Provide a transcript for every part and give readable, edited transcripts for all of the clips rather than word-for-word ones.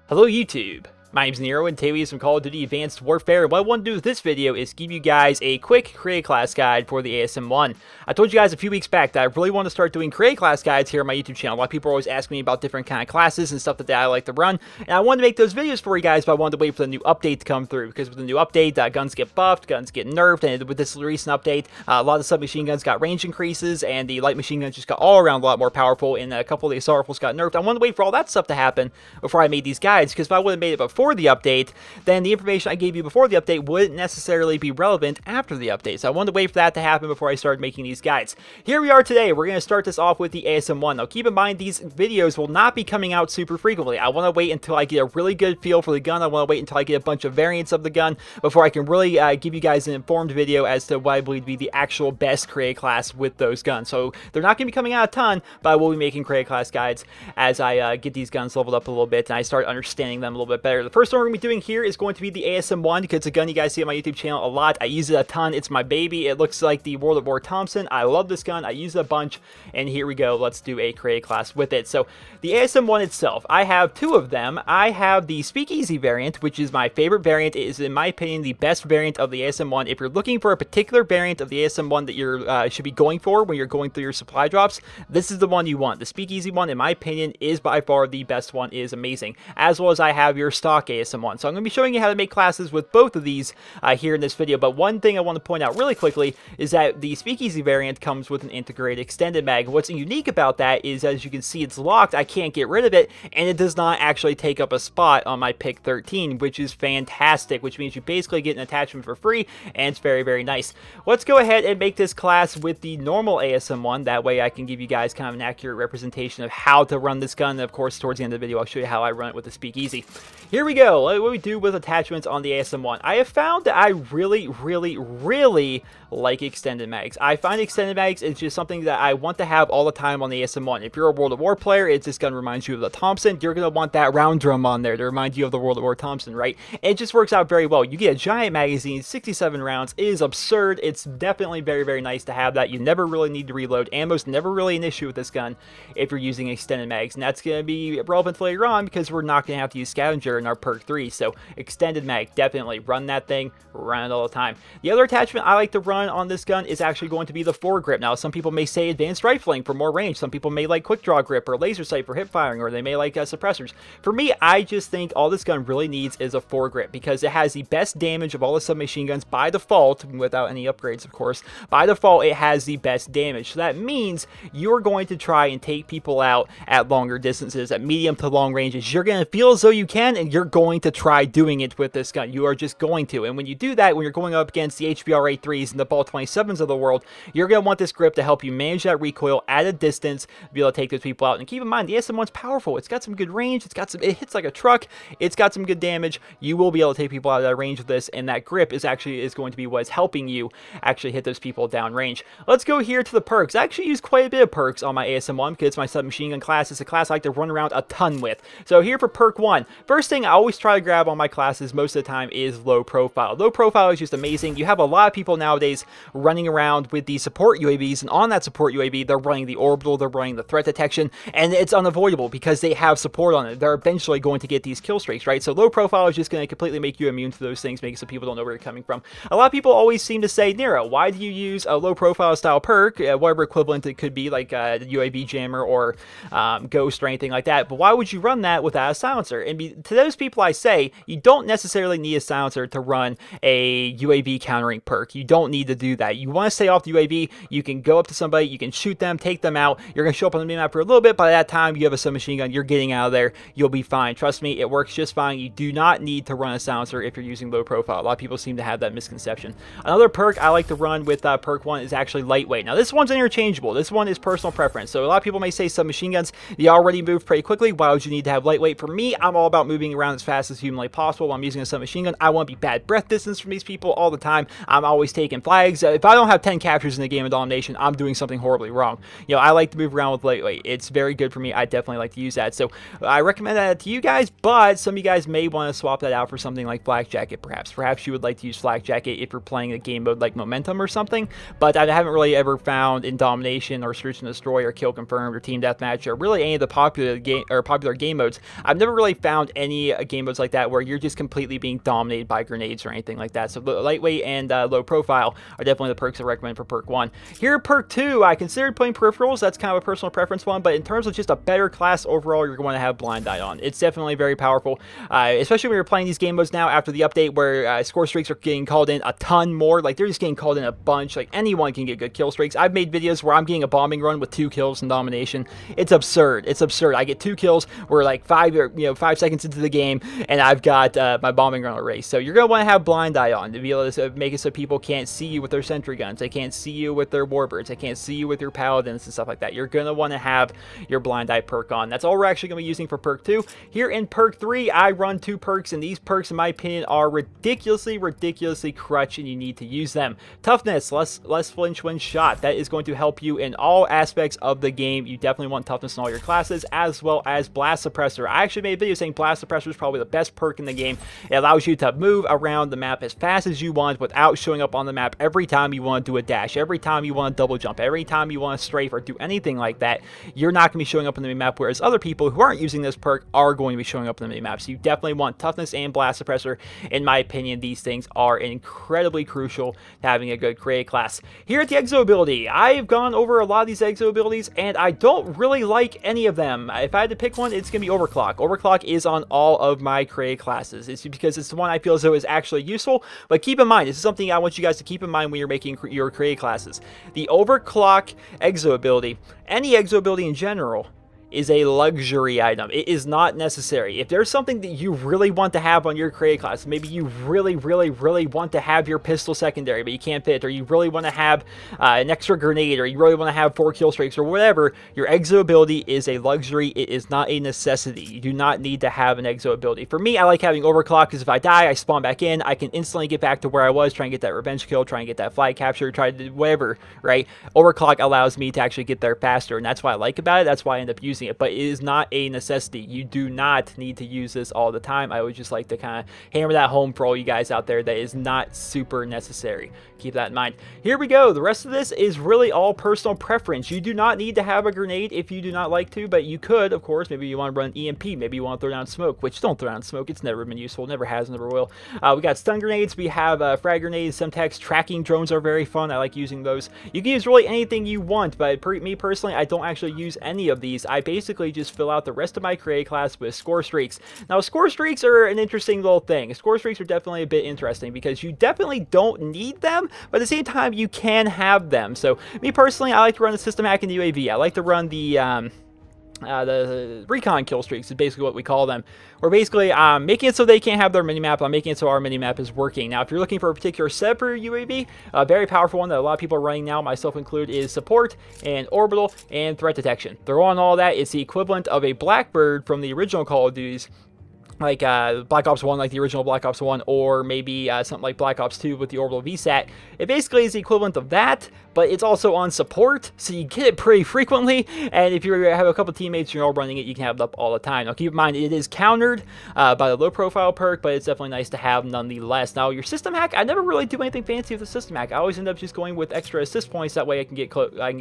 Hello YouTube, my name's Nero and today we have some Call of Duty Advanced Warfare. What I want to do with this video is give you guys a quick create class guide for the ASM1. I told you guys a few weeks back that I really want to start doing create class guides here on my YouTube channel. A lot of people are always asking me about different kind of classes and stuff that I like to run, and I wanted to make those videos for you guys, but I wanted to wait for the new update to come through, because with the new update, guns get buffed, guns get nerfed, and with this recent update, a lot of the submachine guns got range increases, and the light machine guns just got all around a lot more powerful, and a couple of the assault rifles got nerfed. I wanted to wait for all that stuff to happen before I made these guides, because if I would have made it before the update, then the information I gave you before the update wouldn't necessarily be relevant after the update. So I wanted to wait for that to happen before I started making these guides. Here we are today. We're going to start this off with the ASM1. Now keep in mind, these videos will not be coming out super frequently. I want to wait until I get a really good feel for the gun. I want to wait until I get a bunch of variants of the gun before I can really give you guys an informed video as to what I believe to be the actual best create class with those guns. So they're not going to be coming out a ton, but I will be making create class guides as I get these guns leveled up a little bit and I start understanding them a little bit better. The first one we're going to be doing here is going to be the ASM1, because it's a gun you guys see on my YouTube channel a lot. I use it a ton. It's my baby. It looks like the World War Thompson. I love this gun. I use it a bunch, and here we go. Let's do a create class with it. So the ASM1 itself, I have two of them. I have the Speakeasy variant, which is my favorite variant. It is, in my opinion, the best variant of the ASM1. If you're looking for a particular variant of the ASM1 that you should be going for when you're going through your supply drops, this is the one you want. The Speakeasy one, in my opinion, is by far the best one. It is amazing. As well as I have your stock ASM1. So I'm going to be showing you how to make classes with both of these here in this video. But one thing I want to point out really quickly is that the Speakeasy variant comes with an integrated extended mag. What's unique about that is, as you can see, it's locked. I can't get rid of it, and it does not actually take up a spot on my pick 13, which is fantastic, which means you basically get an attachment for free, and it's very, very nice. Let's go ahead and make this class with the normal ASM1. That way I can give you guys kind of an accurate representation of how to run this gun. And of course, towards the end of the video, I'll show you how I run it with the Speakeasy. Here we go. What we do with attachments on the ASM1. I have found that I really like extended mags. I find extended mags is just something that I want to have all the time on the ASM1. If you're a World of War player, it's this gun reminds you of the Thompson. You're going to want that round drum on there to remind you of the World of War Thompson, right? And it just works out very well. You get a giant magazine, 67 rounds. It is absurd. It's definitely very, very nice to have that. You never really need to reload. Ammo's never really an issue with this gun if you're using extended mags. And that's going to be relevant later on because we're not going to have to use Scavenger in our perk 3. So extended mag, definitely run that thing, run it all the time. The other attachment I like to run on this gun is actually going to be the foregrip. Now, some people may say advanced rifling for more range. Some people may like quick draw grip or laser sight for hip firing, or they may like suppressors. For me, I just think all this gun really needs is a foregrip, because it has the best damage of all the submachine guns by default, without any upgrades, of course. By default, it has the best damage. So that means you're going to try and take people out at longer distances, at medium to long ranges. You're going to feel as though you can, and you're going to try doing it with this gun. You are just going to. And when you do that, when you're going up against the HBR A3s and the Ball 27s of the world, you're going to want this grip to help you manage that recoil at a distance, be able to take those people out. And keep in mind, the ASM1's powerful. It's got some good range. It hits like a truck. It's got some good damage. You will be able to take people out of that range with this, and that grip is going to be what is helping you actually hit those people down range. Let's go here to the perks. I actually use quite a bit of perks on my ASM1 because it's my submachine gun class. It's a class I like to run around a ton with. So here for perk 1, first thing I always try to grab on my classes most of the time is low profile. Low profile is just amazing. You have a lot of people nowadays running around with the support UAVs, and on that support UAV, they're running the orbital, they're running the threat detection, and it's unavoidable because they have support on it. They're eventually going to get these kill streaks, right? So low profile is just going to completely make you immune to those things, make it so people don't know where you're coming from. A lot of people always seem to say, Nero, why do you use a low profile style perk, whatever equivalent it could be, like UAV jammer or ghost or anything like that, but why would you run that without a silencer? And to those people I say, you don't necessarily need a silencer to run a UAV countering perk. You don't need to do that. You want to stay off the UAV. You can go up to somebody, you can shoot them, take them out. You're going to show up on the minimap for a little bit. By that time, you have a submachine gun. You're getting out of there. You'll be fine. Trust me, it works just fine. You do not need to run a silencer if you're using low profile. A lot of people seem to have that misconception. Another perk I like to run with perk 1 is actually lightweight. Now, this one's interchangeable. This one is personal preference. So a lot of people may say submachine guns, they already move pretty quickly. Why would you need to have lightweight? For me, I'm all about moving around around as fast as humanly possible while I'm using a submachine gun. I want to be bad breath distance from these people all the time. I'm always taking flags. If I don't have 10 captures in the game of domination, I'm doing something horribly wrong. You know, I like to move around with lightweight. It's very good for me. I definitely like to use that. So I recommend that to you guys, but some of you guys may want to swap that out for something like Flak Jacket, perhaps. Perhaps you would like to use Flak Jacket if you're playing a game mode like Momentum or something, but I haven't really ever found in Domination or Search and Destroy or Kill Confirmed or Team Deathmatch or really any of the popular game modes, I've never really found any game modes like that where you're just completely being dominated by grenades or anything like that. So lightweight and low profile are definitely the perks I recommend for perk 1. Here, perk 2, I considered putting peripherals. That's kind of a personal preference one, but in terms of just a better class overall, you're going to have Blind Eye on. It's definitely very powerful, especially when you're playing these game modes now after the update where score streaks are getting called in a ton more. Like, they're just getting called in a bunch. Like, anyone can get good kill streaks. I've made videos where I'm getting a bombing run with 2 kills in Domination. It's absurd. It's absurd. I get 2 kills. We're like 5 seconds into the game, and I've got my bombing run erased. So you're going to want to have Blind Eye on to be able to make it so people can't see you with their sentry guns. They can't see you with their warbirds. They can't see you with your paladins and stuff like that. You're going to want to have your Blind Eye perk on. That's all we're actually going to be using for perk 2. Here in perk 3, I run 2 perks, and these perks, in my opinion, are ridiculously crutch, and you need to use them. Toughness, less flinch when shot. That is going to help you in all aspects of the game. You definitely want toughness in all your classes, as well as Blast Suppressor. I actually made a video saying Blast Suppressor is probably the best perk in the game. It allows you to move around the map as fast as you want without showing up on the map every time you want to do a dash, every time you want to double jump, every time you want to strafe or do anything like that. You're not going to be showing up on the map, whereas other people who aren't using this perk are going to be showing up on the map. So you definitely want toughness and Blast Suppressor. In my opinion, these things are incredibly crucial to having a good create class. Here at the Exo ability, I've gone over a lot of these Exo abilities, and I don't really like any of them. If I had to pick one, it's going to be Overclock. Overclock is on all of my create classes. It's because it's the one I feel as though is actually useful, but keep in mind, this is something I want you guys to keep in mind when you're making your create classes. The Overclock Exo ability, any Exo ability in general, is a luxury item. It is not necessary. If there's something that you really want to have on your create class, maybe you really want to have your pistol secondary, but you can't fit, or you really want to have an extra grenade, or you really want to have 4 kill streaks, or whatever, your Exo ability is a luxury. It is not a necessity. You do not need to have an Exo ability. For me, I like having Overclock because if I die, I spawn back in. I can instantly get back to where I was, try and get that revenge kill, try and get that flag capture, try to do whatever, right? Overclock allows me to actually get there faster, and that's what I like about it. That's why I end up using it, but it is not a necessity. You do not need to use this all the time. I would just like to kind of hammer that home for all you guys out there. That is not super necessary. Keep that in mind. Here we go. The rest of this is really all personal preference. You do not need to have a grenade if you do not like to, but you could, of course. Maybe you want to run EMP. Maybe you want to throw down smoke, which don't throw down smoke. It's never been useful. Never has, never will. We got stun grenades. We have frag grenades, Semtex. Tracking drones are very fun. I like using those. You can use really anything you want, but me personally, I don't actually use any of these. I basically just fill out the rest of my create class with score streaks. Now, score streaks are an interesting little thing. Score streaks are definitely a bit interesting because you definitely don't need them, but at the same time, you can have them. So, me personally, I like to run the system hack in the UAV. I like to run the recon kill streaks is basically what we call them. We're basically making it so they can't have their minimap. I'm making it so our minimap is working. Now, if you're looking for a particular setup for your UAV, a very powerful one that a lot of people are running now, myself included, is support and orbital and threat detection. Throw on all that. It's the equivalent of a Blackbird from the original Call of Duties, like Black Ops 1, like the original Black Ops 1, or maybe something like Black Ops 2 with the orbital VSAT. It basically is the equivalent of that, but it's also on support, so you get it pretty frequently, and if you have a couple teammates you're all running it, you can have it up all the time. Now, keep in mind, it is countered by the low-profile perk, but it's definitely nice to have nonetheless. Now, your system hack, I never really do anything fancy with the system hack. I always end up just going with extra assist points, that way I can get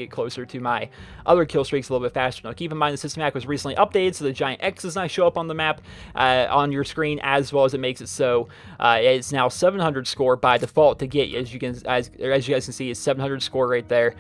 closer to my other kill streaks a little bit faster. Now, keep in mind, the system hack was recently updated, so the giant X's now show up on the map, on your screen, as well as it makes it so it's now 700 score by default to get. As you guys can see, it's 700 score right there,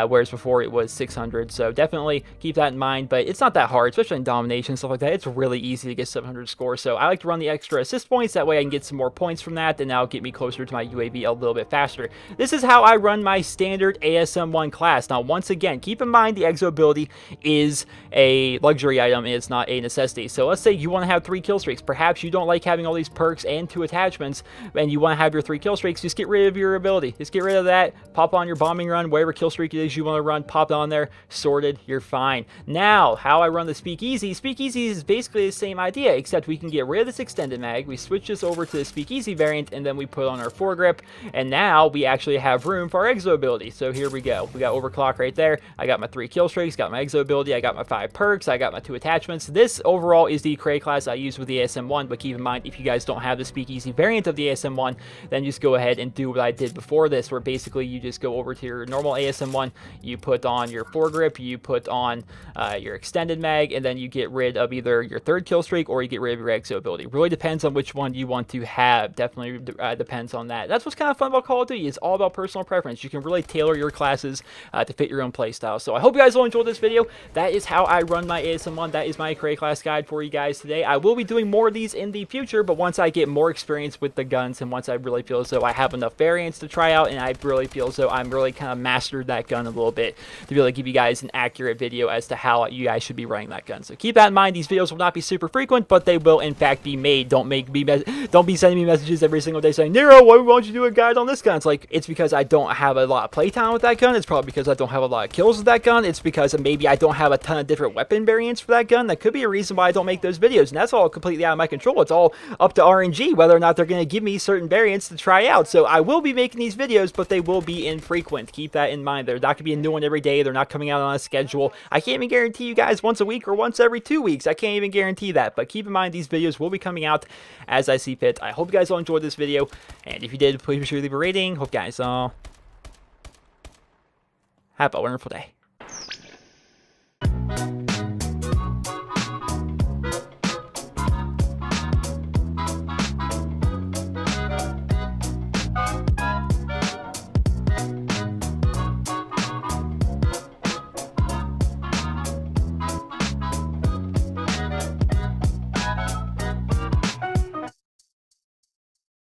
whereas before it was 600. So definitely keep that in mind, but it's not that hard, especially in domination and stuff like that. It's really easy to get 700 score. So I like to run the extra assist points, that way I can get some more points from that, and that'll get me closer to my UAV a little bit faster. This is how I run my standard ASM1 class. Now, once again, keep in mind the Exo ability is a luxury item and it's not a necessity. So let's say you want to have 3 kill streaks. streaks. Perhaps you don't like having all these perks and 2 attachments, and you want to have your 3 kill streaks. Just get rid of your ability. Just get rid of that. Pop on your bombing run, whatever kill streak it is you want to run, pop it on there, sorted, you're fine. Now, how I run the Speakeasy. Speakeasy is basically the same idea, except we can get rid of this extended mag, we switch this over to the Speakeasy variant, and then we put on our foregrip, and now we actually have room for our exo ability. So here we go. We got overclock right there. I got my 3 kill streaks, got my exo ability, I got my 5 perks, I got my 2 attachments. This overall is the Cray class I use with the ASM1, but keep in mind, if you guys don't have the Speakeasy variant of the ASM1, then just go ahead and do what I did before this, where basically you just go over to your normal ASM1, you put on your foregrip, you put on your extended mag, and then you get rid of either your 3rd kill streak or you get rid of your exo ability. Really depends on which one you want to have. Definitely depends on that. That's what's kind of fun about Call of Duty. It's all about personal preference. You can really tailor your classes to fit your own playstyle. So I hope you guys will enjoy this video. That is how I run my ASM1. That is my Cray class guide for you guys today. I will be doing more of these in the future, but once I get more experience with the guns and once I really feel as though I have enough variants to try out and I really feel as though I'm really kind of mastered that gun a little bit to be able to give you guys an accurate video as to how you guys should be running that gun. So keep that in mind. These videos will not be super frequent, but they will in fact be made. Don't be sending me messages every single day saying, Nero, why won't you do a guide on this gun? It's like, it's because I don't have a lot of playtime with that gun. It's probably because I don't have a lot of kills with that gun. It's because maybe I don't have a ton of different weapon variants for that gun. That could be a reason why I don't make those videos, and that's all completely out of my control. It's all up to RNG whether or not they're going to give me certain variants to try out. So I will be making these videos, but they will be infrequent. Keep that in mind. They're not going to be a new one every day. They're not coming out on a schedule. I can't even guarantee you guys once a week or once every 2 weeks. I can't even guarantee that, but keep in mind these videos will be coming out as I see fit. I hope you guys all enjoyed this video, and if you did, please be sure to leave a rating. Hope you guys all have a wonderful day.